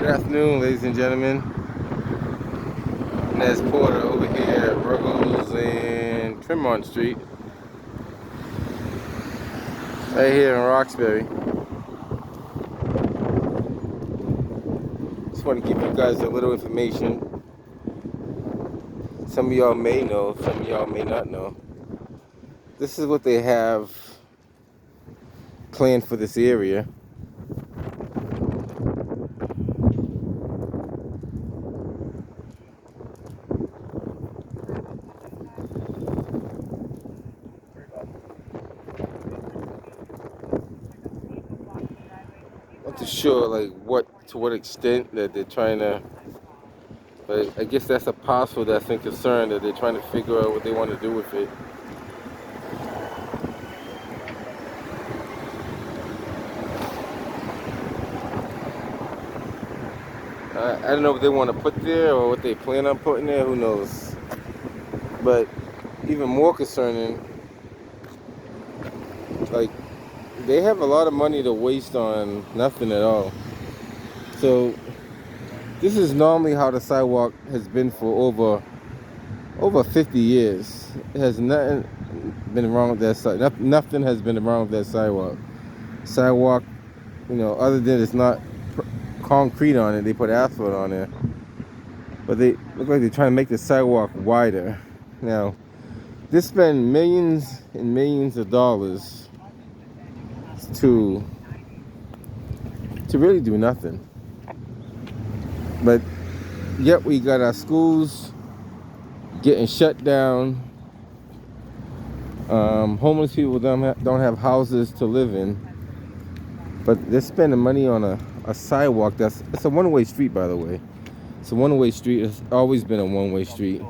Good afternoon, ladies and gentlemen. Nez Porter over here at Ruggles and Tremont Street, right here in Roxbury. Just want to give you guys a little information. Some of y'all may know, some of y'all may not know. This is what they have planned for this area. Not too sure to what extent that they're trying to, but I guess that's a possible that's in concern that they're trying to figure out what they want to do with it. I don't know what they want to put there or what they plan on putting there, who knows. But even more concerning, they have a lot of money to waste on nothing at all. So this is normally how the sidewalk has been for over 50 years. It has nothing been wrong with that side. Nothing has been wrong with that sidewalk. Sidewalk, other than it's not concrete on it, they put asphalt on there. But they look like they're trying to make the sidewalk wider. Now, they spend millions and millions of dollars to really do nothing. But yet we got our schools getting shut down. Homeless people don't have houses to live in. But they're spending money on a sidewalk it's a one-way street, by the way. It's a one-way street. It's always been a one-way street.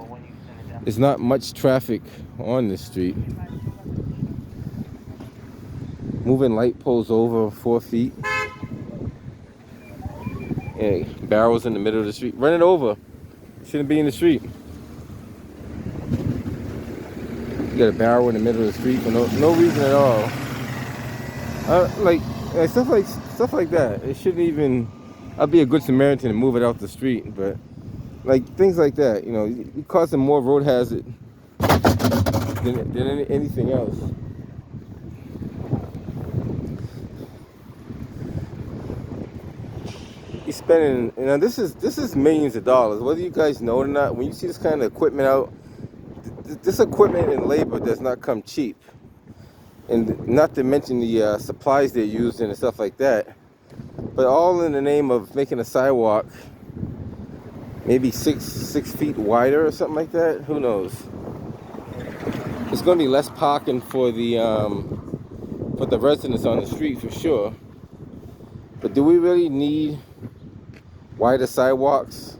There's not much traffic on this street. Moving light poles over 4 feet. And barrels in the middle of the street. Run it over. Shouldn't be in the street. You got a barrel in the middle of the street for no reason at all. Stuff like that. It shouldn't even. I'd be a good Samaritan and move it out the street, but things like that. You're causing more road hazard than anything else. You're spending. This is millions of dollars. Whether you guys know it or not, when you see this kind of equipment out, this equipment and labor does not come cheap. And not to mention the supplies they're using and stuff like that. But all in the name of making a sidewalk maybe six feet wider or something like that. Who knows? It's going to be less parking for the residents on the street for sure. But do we really need wider sidewalks?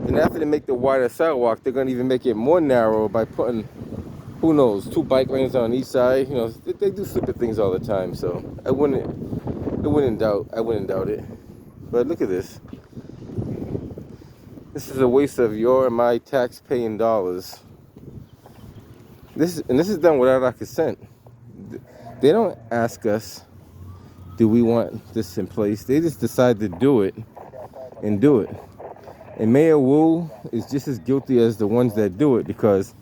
And after they make the wider sidewalk, they're going to even make it more narrow by putting, who knows, 2 bike lanes on each side. They do stupid things all the time. So I wouldn't doubt it. But look at this. This is a waste of your and my tax-paying dollars. This is done without our consent. They don't ask us, do we want this in place? They just decide to do it and do it. And Mayor Wu is just as guilty as the ones that do it, because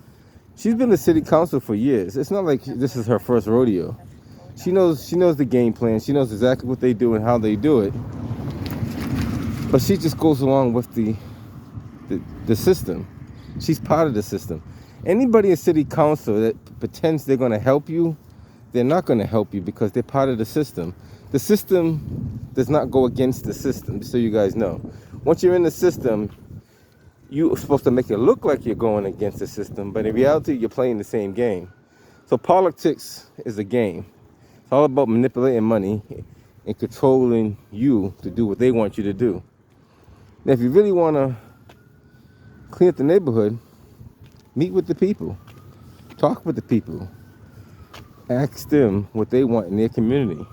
she's been the city council for years. It's not like this is her first rodeo. She knows the game plan. She knows exactly what they do and how they do it. But she just goes along with the system. She's part of the system. Anybody in city council that pretends they're going to help you, they're not going to help you, because they're part of the system. The system does not go against the system, so you guys know. Once you're in the system, you're supposed to make it look like you're going against the system, but in reality, you're playing the same game. So politics is a game. It's all about manipulating money and controlling you to do what they want you to do. Now, if you really want to clean up the neighborhood, meet with the people. Talk with the people. Ask them what they want in their community.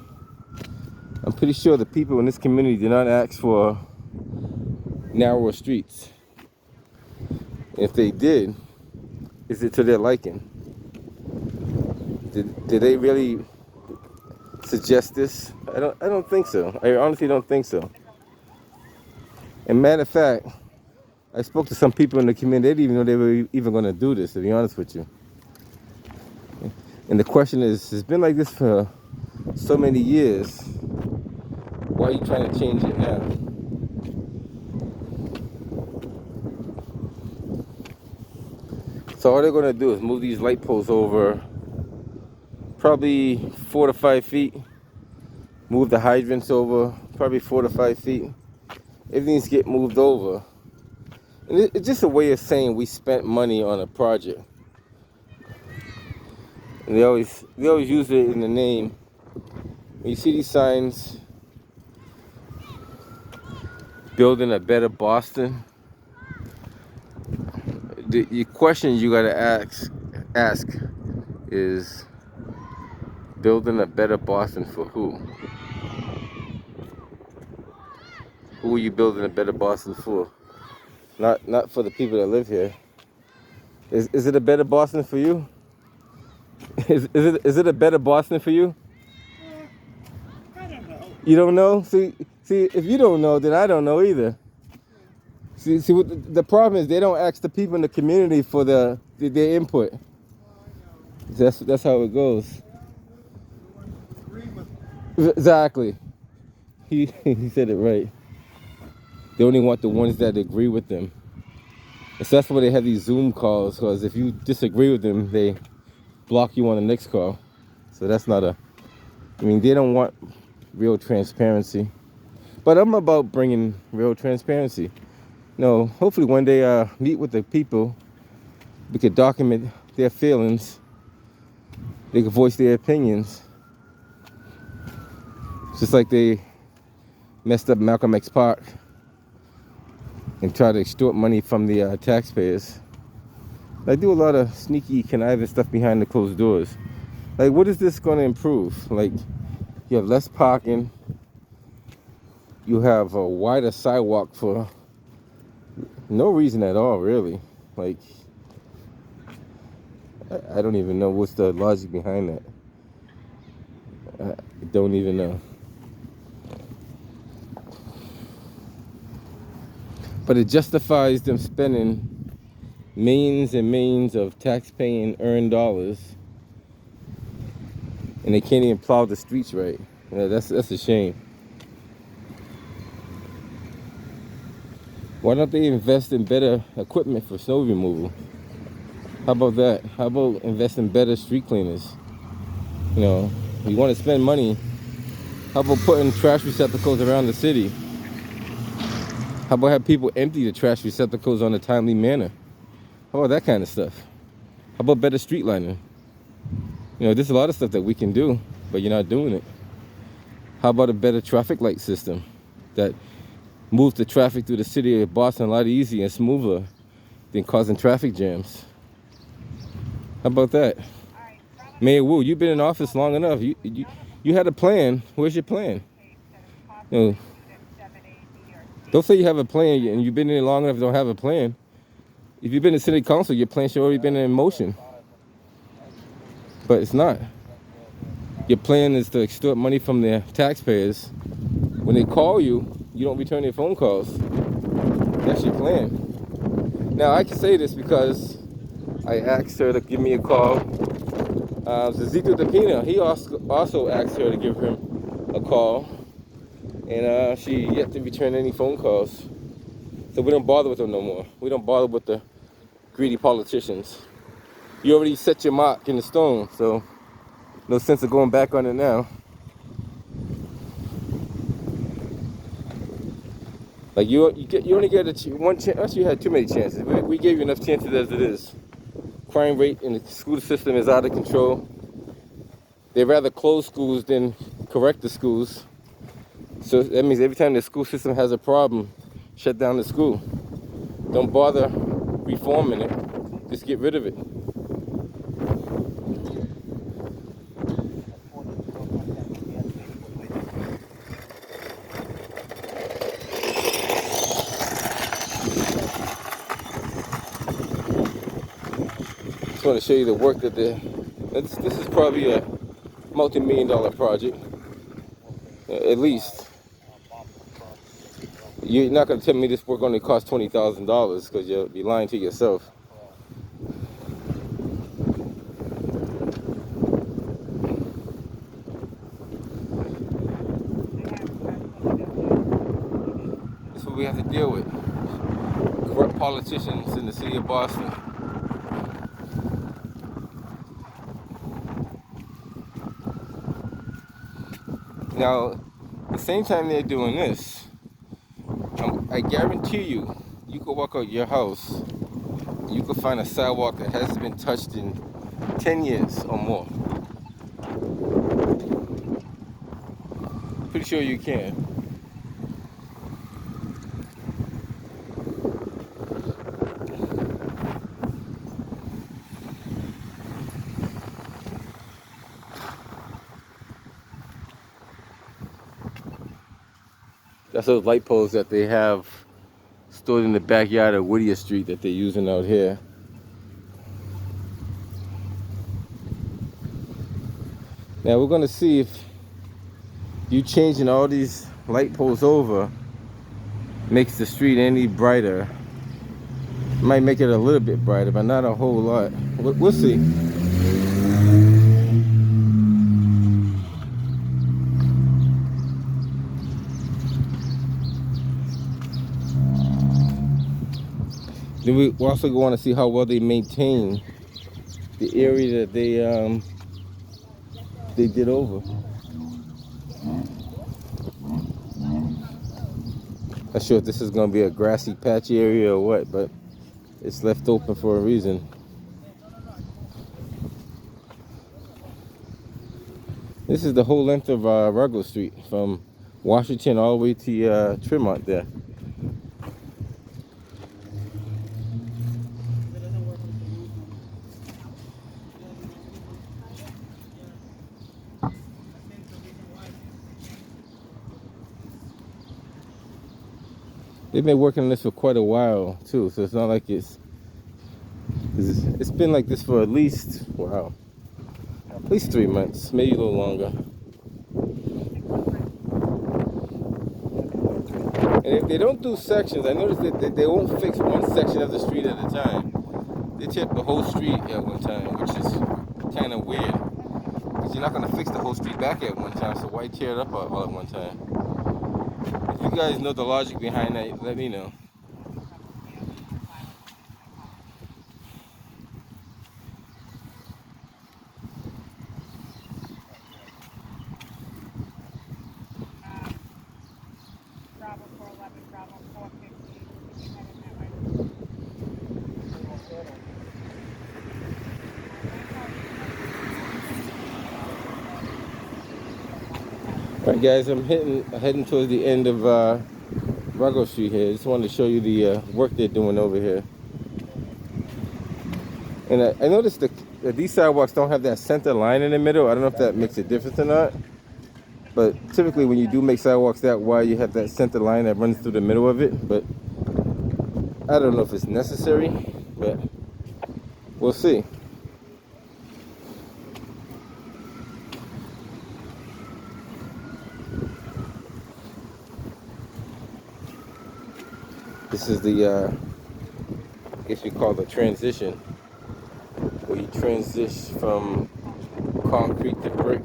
I'm pretty sure the people in this community did not ask for narrower streets. If they did, is it to their liking? Did they really suggest this? I don't think so. I honestly don't think so. And matter of fact, I spoke to some people in the community. They didn't even know they were even going to do this, to be honest with you. And the question is, it's been like this for so many years. Why are you trying to change it now? So all they're going to do is move these light poles over probably 4 to 5 feet. Move the hydrants over probably 4 to 5 feet. Everything's get moved over. And it's just a way of saying we spent money on a project. And they always use it in the name. When you see these signs, building a better Boston, the question you gotta ask is, building a better Boston for who? Who are you building a better Boston for? Not for the people that live here. Is it a better Boston for you? Is it a better Boston for you? I don't know. You don't know? See, if you don't know, then I don't know either. See, what the problem is, they don't ask the people in the community for their input. That's how it goes. Exactly. He said it right. They only want the ones that agree with them. And so that's why they have these Zoom calls, because if you disagree with them, they block you on the next call. So that's not I mean, they don't want real transparency. But I'm about bringing real transparency. No, hopefully one day I meet with the people. We could document their feelings. They could voice their opinions. Just like they messed up Malcolm X Park and tried to extort money from the taxpayers. I do a lot of sneaky, conniving stuff behind the closed doors. Like, what is this going to improve? Like, you have less parking. You have a wider sidewalk for no reason at all, really. Like, I don't even know what's the logic behind that. I don't even know. But it justifies them spending millions and millions of tax-paying earned dollars, and they can't even plow the streets right. Yeah, that's a shame. Why don't they invest in better equipment for snow removal? How about that? How about invest in better street cleaners? You know, you want to spend money. How about putting trash receptacles around the city? How about have people empty the trash receptacles on a timely manner? How about that kind of stuff? How about better street lighting? You know, there's a lot of stuff that we can do, but you're not doing it. How about a better traffic light system that moves the traffic through the city of Boston a lot easier and smoother than causing traffic jams? How about that? Mayor Wu, you've been in office long enough. You had a plan. Where's your plan? You know, don't say you have a plan and you've been in it long enough and don't have a plan. If you've been in city council, your plan should already been in motion. But it's not. Your plan is to extort money from the taxpayers. When they call you, you don't return their phone calls. That's your plan. Now, I can say this because I asked her to give me a call. Zezito DePina, he also asked her to give him a call. And she yet to return any phone calls. So we don't bother with them no more. We don't bother with the greedy politicians. You already set your mark in the stone, so no sense of going back on it now. Like you only get one chance. Actually, you had too many chances. We gave you enough chances as it is. Crime rate in the school system is out of control. They'd rather close schools than correct the schools. So that means every time the school system has a problem, shut down the school. Don't bother reforming it. Just get rid of it. Just want to show you the work that this is probably a multi-million-dollar project, at least. You're not gonna tell me this work only costs $20,000 because you'll be lying to yourself. That's what we have to deal with. Corrupt politicians in the city of Boston. Now, at the same time they're doing this, I guarantee you, you could walk out your house, you could find a sidewalk that hasn't been touched in 10 years or more. Pretty sure you can. That's those light poles that they have stored in the backyard of Whittier Street that they're using out here. Now we're gonna see if you changing all these light poles over makes the street any brighter. Might make it a little bit brighter, but not a whole lot. We'll see. Then we also want to see how well they maintain the area that they did over. Not sure if this is going to be a grassy patchy area or what, but it's left open for a reason. This is the whole length of Ruggles Street from Washington all the way to Tremont there. They've been working on this for quite a while too, so it's not like it's been like this for at least 3 months, maybe a little longer. And if they don't do sections, I noticed that they won't fix one section of the street at a time. They tip the whole street at one time, which is kind of weird. Because you're not going to fix the whole street back at one time, so why tear it up all at one time? If you guys know the logic behind that, let me know. Alright guys, I'm heading towards the end of Ruggles Street here. Just wanted to show you the work they're doing over here. And I noticed that these sidewalks don't have that center line in the middle. I don't know if that makes a difference or not. But typically when you do make sidewalks that wide, you have that center line that runs through the middle of it. But I don't know if it's necessary, but we'll see. This is the, I guess you call it the transition, where you transition from concrete to brick.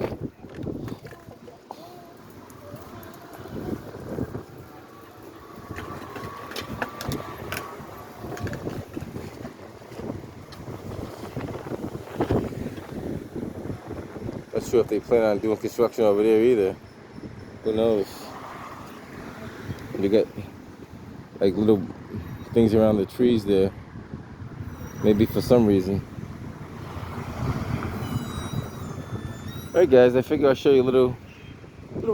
Not sure if they plan on doing construction over there either. Who knows? You got like little things around the trees there, maybe for some reason. Alright guys, I figure I'll show you a little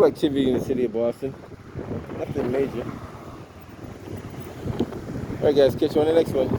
activity in the city of Boston. Nothing major. Alright guys, catch you on the next one.